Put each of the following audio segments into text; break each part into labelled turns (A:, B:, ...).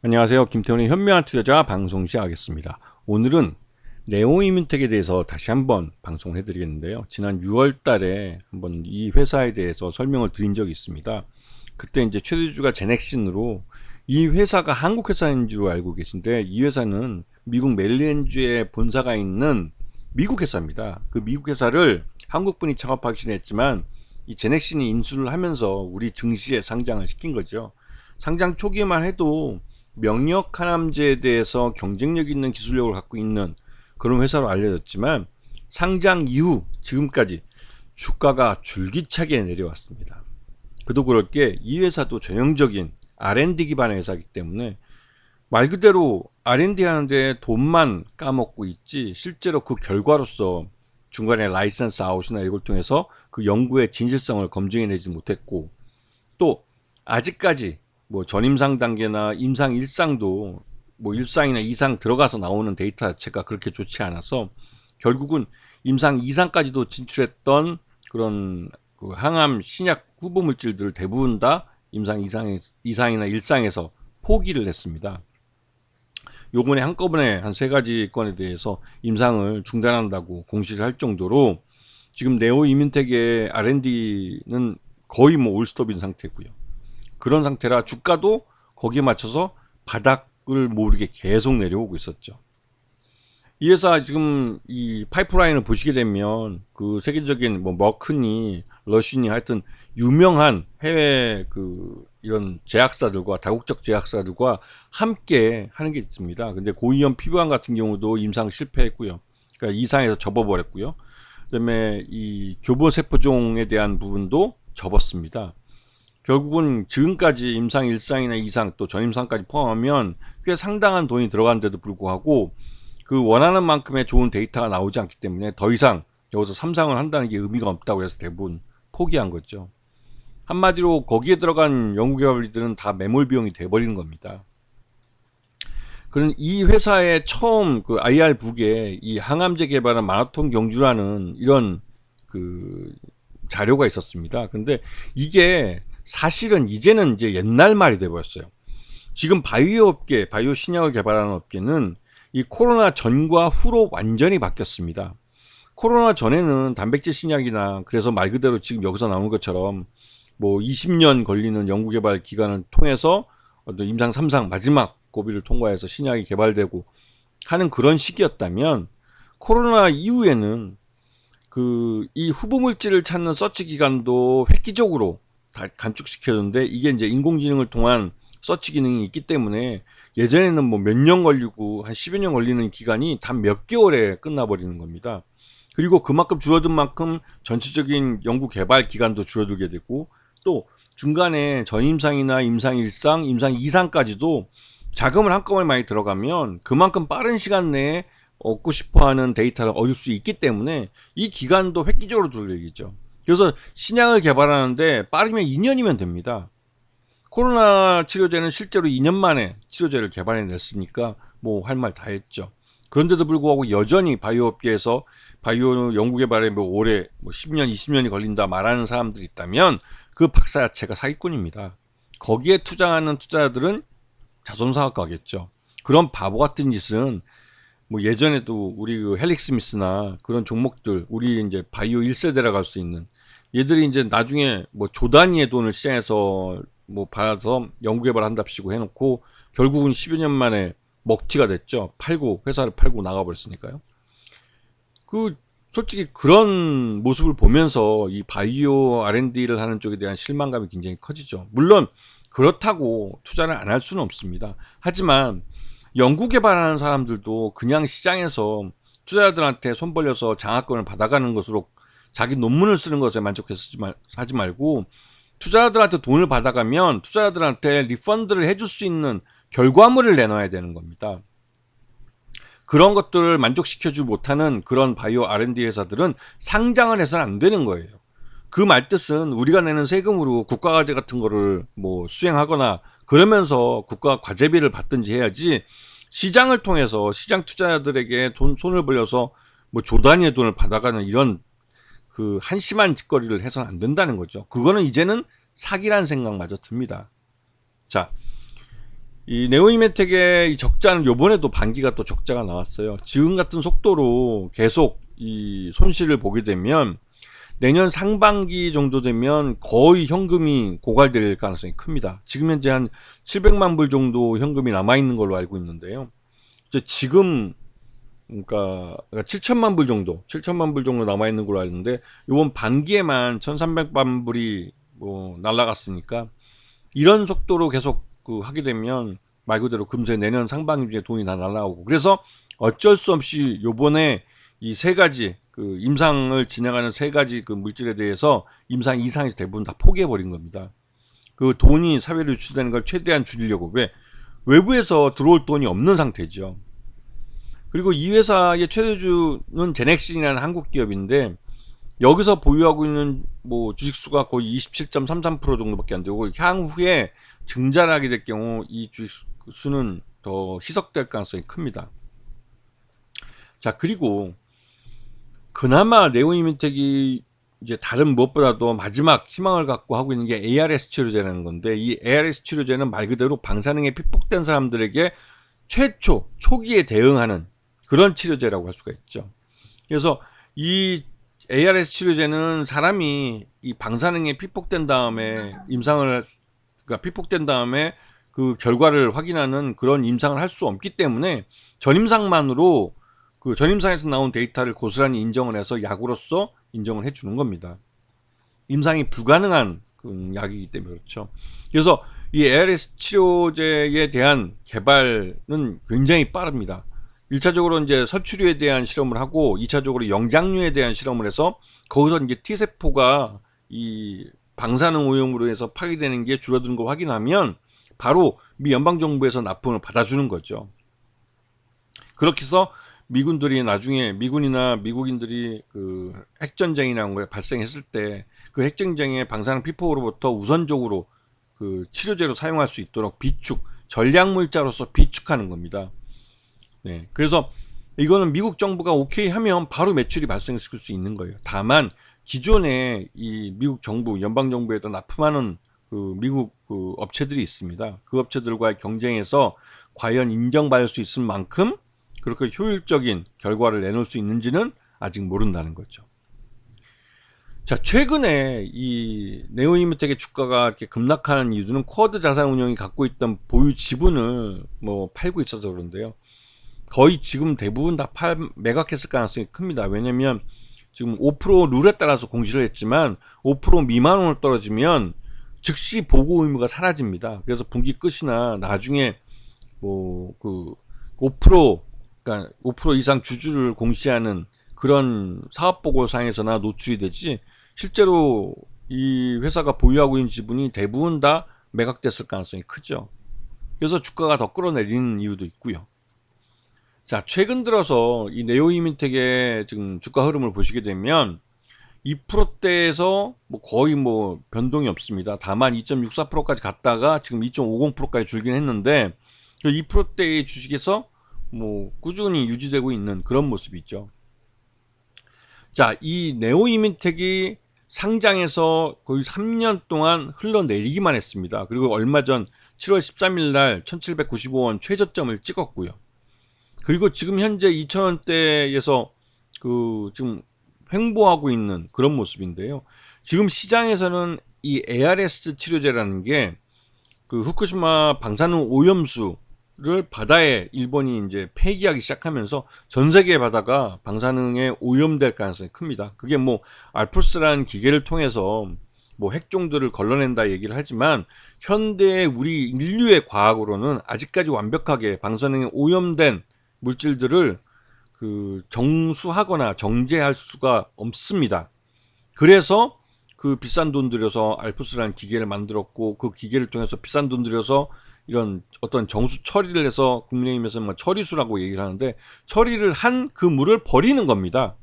A: 안녕하세요. 김태훈의 현명한 투자자 방송 시작하겠습니다. 오늘은 네오이민텍에 대해서 다시 한번 방송을 해드리겠는데요. 지난 6월 달에 한번 이 회사에 대해서 설명을 드린 적이 있습니다. 그때 이제 최대주가 제넥신으로 이 회사가 한국 회사인 줄 알고 계신데, 이 회사는 미국 메릴랜드주에 본사가 있는 미국 회사입니다. 그 미국 회사를 한국 분이 창업하긴 했지만 이 제넥신이 인수를 하면서 우리 증시에 상장을 시킨 거죠. 상장 초기만 해도 명력 항암제에 대해서 경쟁력 있는 기술력을 갖고 있는 그런 회사로 알려졌지만, 상장 이후 지금까지 주가가 줄기차게 내려왔습니다. 그도 그럴 게 이 회사도 전형적인 R&D 기반의 회사이기 때문에 말 그대로 R&D 하는데 돈만 까먹고 있지, 실제로 그 결과로서 중간에 라이선스 아웃이나 이걸 통해서 그 연구의 진실성을 검증해내지 못했고, 또 아직까지 뭐 전임상 단계나 임상 1상도 뭐 1상이나 2상 들어가서 나오는 데이터 자체가 그렇게 좋지 않아서 결국은 임상 2상까지도 진출했던 그런 그 항암 신약 후보 물질들을 대부분 다 임상 2상이나 1상에서 포기를 했습니다. 요번에 한꺼번에 한 3가지 건에 대해서 임상을 중단한다고 공시를 할 정도로 지금 네오이민텍의 R&D는 거의 뭐 올스톱인 상태고요. 그런 상태라 주가도 거기에 맞춰서 바닥을 모르게 계속 내려오고 있었죠. 이 회사 지금 이 파이프라인을 보시게 되면 그 세계적인 뭐 머크니, 러쉬니 하여튼 유명한 해외 그 이런 제약사들과 다국적 제약사들과 함께 하는 게 있습니다. 근데 고위험 피부암 같은 경우도 임상 실패했고요. 그러니까 이상에서 접어버렸고요. 그다음에 이 교보세포종에 대한 부분도 접었습니다. 결국은 지금까지 임상 1상이나 2상 또 전임상까지 포함하면 꽤 상당한 돈이 들어간데도 불구하고 그 원하는 만큼의 좋은 데이터가 나오지 않기 때문에 더 이상 여기서 3상을 한다는 게 의미가 없다고 해서 대부분 포기한 거죠. 한마디로 거기에 들어간 연구개발비들은 다 매몰 비용이 돼버리는 겁니다. 그런 이 회사의 처음 그 IR북에 이 항암제 개발은 마라톤 경주라는 이런 그 자료가 있었습니다. 근데 이게 사실은 이제는 이제 옛날 말이 돼버렸어요. 지금 바이오 업계, 바이오 신약을 개발하는 업계는 이 코로나 전과 후로 완전히 바뀌었습니다. 코로나 전에는 단백질 신약이나, 그래서 말 그대로 지금 여기서 나오는 것처럼 뭐 20년 걸리는 연구개발 기간을 통해서 어떤 임상 3상 마지막 고비를 통과해서 신약이 개발되고 하는 그런 시기였다면, 코로나 이후에는 그 이 후보 물질을 찾는 서치 기간도 획기적으로 다 간축시켰는데, 이게 이제 인공지능을 통한 서치 기능이 있기 때문에 예전에는 뭐 몇 년 걸리고 한 10여 년 걸리는 기간이 단 몇 개월에 끝나버리는 겁니다. 그리고 그만큼 줄어든 만큼 전체적인 연구 개발 기간도 줄어들게 되고, 또 중간에 전임상이나 임상 1상, 임상 2상까지도 자금을 한꺼번에 많이 들어가면 그만큼 빠른 시간 내에 얻고 싶어하는 데이터를 얻을 수 있기 때문에 이 기간도 획기적으로 줄어들겠죠. 그래서 신약을 개발하는데 빠르면 2년이면 됩니다. 코로나 치료제는 실제로 2년 만에 치료제를 개발해냈으니까 뭐 할 말 다 했죠. 그런데도 불구하고 여전히 바이오 업계에서 바이오 연구 개발에 뭐 올해 뭐 10년, 20년이 걸린다 말하는 사람들이 있다면 그 박사 자체가 사기꾼입니다. 거기에 투자하는 투자자들은 자손사업가겠죠. 그런 바보 같은 짓은 뭐 예전에도 우리 그 헬릭 스미스나 그런 종목들, 우리 이제 바이오 1세대라 갈 수 있는 얘들이 이제 나중에 뭐 조 단위의 돈을 시장에서 뭐 받아서 연구개발 한답시고 해놓고 결국은 10여 년 만에 먹튀가 됐죠. 팔고, 회사를 팔고 나가버렸으니까요. 그 솔직히 그런 모습을 보면서 이 바이오 R&D를 하는 쪽에 대한 실망감이 굉장히 커지죠. 물론 그렇다고 투자를 안 할 수는 없습니다. 하지만 연구 개발하는 사람들도 그냥 시장에서 투자자들한테 손 벌려서 장학금을 받아가는 것으로 자기 논문을 쓰는 것에 만족해서 하지 말고, 투자자들한테 돈을 받아가면 투자자들한테 리펀드를 해줄 수 있는 결과물을 내놔야 되는 겁니다. 그런 것들을 만족시켜주지 못하는 그런 바이오 R&D 회사들은 상장을 해서는 안 되는 거예요. 그 말뜻은 우리가 내는 세금으로 국가과제 같은 거를 뭐 수행하거나 그러면서 국가 과제비를 받든지 해야지, 시장을 통해서 시장 투자자들에게 손을 벌려서 뭐 조 단위의 돈을 받아가는 이런 그 한심한 짓거리를 해서는 안 된다는 거죠. 그거는 이제는 사기란 생각마저 듭니다. 자, 이 네오이메텍의 이 적자는 요번에도 반기가 또 적자가 나왔어요. 지금 같은 속도로 계속 이 손실을 보게 되면 내년 상반기 정도 되면 거의 현금이 고갈될 가능성이 큽니다. 지금 현재 한 700만 불 정도 현금이 남아있는 걸로 알고 있는데요. 지금 그러니까 7천만 불 정도, 7천만 불 정도 남아있는 걸로 아는데 이번 반기에만 1,300만 불이 뭐 날라갔으니까 이런 속도로 계속 하게 되면 말 그대로 금세 내년 상반기 중에 돈이 다 날라오고, 그래서 어쩔 수 없이 요번에 이 세 가지 임상을 진행하는 세 가지 물질에 대해서 임상 이상에서 대부분 다 포기해 버린 겁니다. 그 돈이 사회로 유출되는 걸 최대한 줄이려고. 왜? 외부에서 들어올 돈이 없는 상태죠. 그리고 이 회사의 최대주는 제넥신이라는 한국 기업인데 여기서 보유하고 있는 뭐 주식수가 거의 27.33% 정도밖에 안 되고, 향후에 증자하게 될 경우 이 주식수는 더 희석될 가능성이 큽니다. 자, 그리고 그나마 네오이민텍이 이제 다른 무엇보다도 마지막 희망을 갖고 하고 있는 게 ARS 치료제라는 건데, 이 ARS 치료제는 말 그대로 방사능에 피폭된 사람들에게 초기에 대응하는 그런 치료제라고 할 수가 있죠. 그래서 이 ARS 치료제는 사람이 이 방사능에 피폭된 다음에 그러니까 피폭된 다음에 그 결과를 확인하는 그런 임상을 할 수 없기 때문에 전임상만으로 전임상에서 나온 데이터를 고스란히 인정을 해서 약으로서 인정을 해주는 겁니다. 임상이 불가능한 약이기 때문에 그렇죠. 그래서 이 ARS 치료제에 대한 개발은 굉장히 빠릅니다. 1차적으로 이제 설치류에 대한 실험을 하고 2차적으로 영장류에 대한 실험을 해서 거기서 이제 T세포가 이 방사능 오염으로 해서 파괴되는 게 줄어드는 걸 확인하면 바로 미 연방정부에서 납품을 받아주는 거죠. 그렇게 해서 미군들이 나중에 미군이나 미국인들이 핵전쟁이라는 걸 발생했을 때 그 핵전쟁의 방사능 피폭으로부터 우선적으로 치료제로 사용할 수 있도록 전략물자로서 비축하는 겁니다. 네, 그래서 이거는 미국 정부가 오케이 하면 바로 매출이 발생시킬 수 있는 거예요. 다만 기존에 이 미국 정부, 연방 정부에다 납품하는 미국 업체들이 있습니다. 그 업체들과의 경쟁에서 과연 인정받을 수 있을 만큼 그렇게 효율적인 결과를 내놓을 수 있는지는 아직 모른다는 거죠. 자, 최근에 이 네오이메텍의 주가가 이렇게 급락하는 이유는 쿼드 자산운용이 갖고 있던 보유 지분을 뭐 팔고 있어서 그런데요. 거의 지금 대부분 다 매각했을 가능성이 큽니다. 왜냐면 지금 5% 룰에 따라서 공시를 했지만 5% 미만으로 떨어지면 즉시 보고 의무가 사라집니다. 그래서 분기 끝이나 나중에 뭐 5% 그러니까 5% 이상 주주를 공시하는 그런 사업보고상에서나 노출이 되지, 실제로 이 회사가 보유하고 있는 지분이 대부분 다 매각됐을 가능성이 크죠. 그래서 주가가 더 끌어내리는 이유도 있고요. 자, 최근 들어서 이 네오이민텍의 지금 주가 흐름을 보시게 되면 2%대에서 뭐 거의 뭐 변동이 없습니다. 다만 2.64%까지 갔다가 지금 2.50%까지 줄긴 했는데 2%대의 주식에서 뭐 꾸준히 유지되고 있는 그런 모습이 있죠. 자, 이 네오이민텍이 상장해서 거의 3년 동안 흘러내리기만 했습니다. 그리고 얼마 전 7월 13일 날 1795원 최저점을 찍었고요. 그리고 지금 현재 2,000원대에서 지금 횡보하고 있는 그런 모습인데요. 지금 시장에서는 이 ARS 치료제라는 게 후쿠시마 방사능 오염수를 바다에 일본이 이제 폐기하기 시작하면서 전 세계 바다가 방사능에 오염될 가능성이 큽니다. 그게 뭐 알프스라는 기계를 통해서 뭐 핵종들을 걸러낸다 얘기를 하지만 현대의 우리 인류의 과학으로는 아직까지 완벽하게 방사능에 오염된 물질들을 정수하거나 정제할 수가 없습니다. 그래서 비싼 돈 들여서 알프스라는 기계를 만들었고, 그 기계를 통해서 비싼 돈 들여서 이런 어떤 정수 처리를 해서 국민의힘에서 뭐 처리수라고 얘기를 하는데, 처리를 한 그 물을 버리는 겁니다.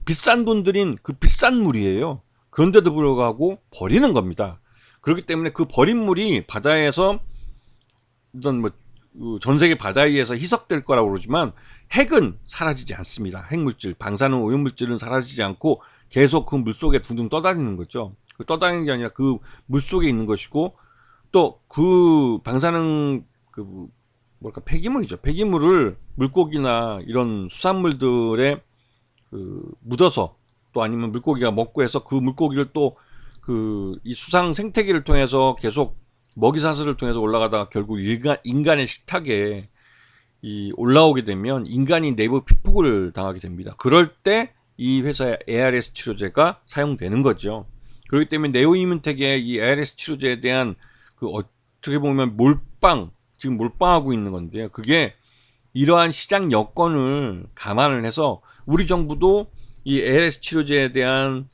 A: 비싼 돈 들인 그 비싼 물이에요. 그런데도 불구하고 버리는 겁니다. 그렇기 때문에 그 버린 물이 바다에서 어떤 전 세계 바다에 의해서 희석될 거라고 그러지만 핵은 사라지지 않습니다. 핵물질, 방사능 오염물질은 사라지지 않고 계속 그 물속에 둥둥 떠다니는 거죠. 떠다니는 게 아니라 그 물속에 있는 것이고, 또 그 방사능 뭐랄까 폐기물이죠. 폐기물을 물고기나 이런 수산물들에 묻어서 또 아니면 물고기가 먹고 해서 그 물고기를 또 이 수상 생태계를 통해서 계속 먹이사슬을 통해서 올라가다가 결국 인간의 식탁에 올라오게 되면 인간이 내부 피폭을 당하게 됩니다. 그럴 때 이 회사의 ARS 치료제가 사용되는 거죠. 그렇기 때문에 네오이문텍의 이 ARS 치료제에 대한 어떻게 보면 지금 몰빵하고 있는 건데요. 그게 이러한 시장 여건을 감안을 해서 우리 정부도 이 ARS 치료제에 대한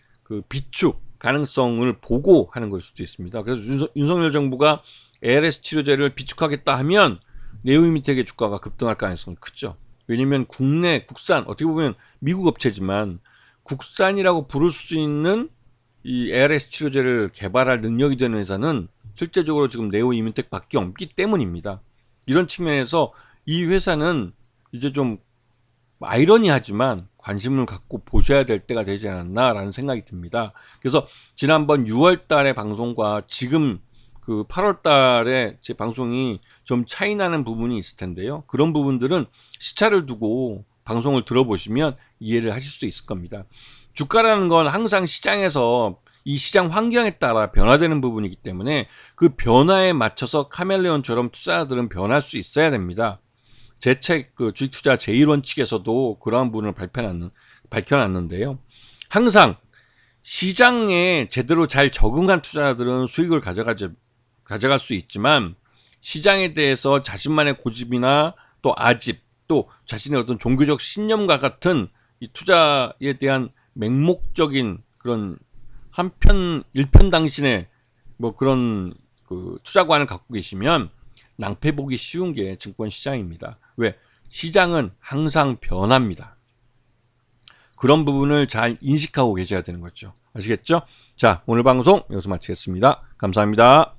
A: 비축 가능성을 보고 하는 걸 수도 있습니다. 그래서 윤석열 정부가 ARS 치료제를 비축하겠다 하면 네오이문텍의 주가가 급등할 가능성이 크죠. 왜냐면 국산 어떻게 보면 미국 업체지만 국산이라고 부를 수 있는 이 ARS 치료제를 개발할 능력이 되는 회사는 실제적으로 지금 네오이문텍 밖에 없기 때문입니다. 이런 측면에서 이 회사는 이제 좀 아이러니하지만 관심을 갖고 보셔야 될 때가 되지 않았나라는 생각이 듭니다. 그래서 지난번 6월 달의 방송과 지금 8월 달에 제 방송이 좀 차이 나는 부분이 있을 텐데요. 그런 부분들은 시차를 두고 방송을 들어보시면 이해를 하실 수 있을 겁니다. 주가라는 건 항상 시장에서 이 시장 환경에 따라 변화되는 부분이기 때문에 그 변화에 맞춰서 카멜레온처럼 투자자들은 변할 수 있어야 됩니다. 제 책 주식 투자 제1원칙에서도 그러한 부분을 밝혀놨는데요. 항상 시장에 제대로 잘 적응한 투자자들은 수익을 가져갈 수 있지만 시장에 대해서 자신만의 고집이나 또 아집 또 자신의 어떤 종교적 신념과 같은 이 투자에 대한 맹목적인 그런 일편당신의 그런 투자관을 갖고 계시면 낭패 보기 쉬운 게 증권 시장입니다. 왜? 시장은 항상 변합니다. 그런 부분을 잘 인식하고 계셔야 되는 거죠. 아시겠죠? 자, 오늘 방송 여기서 마치겠습니다. 감사합니다.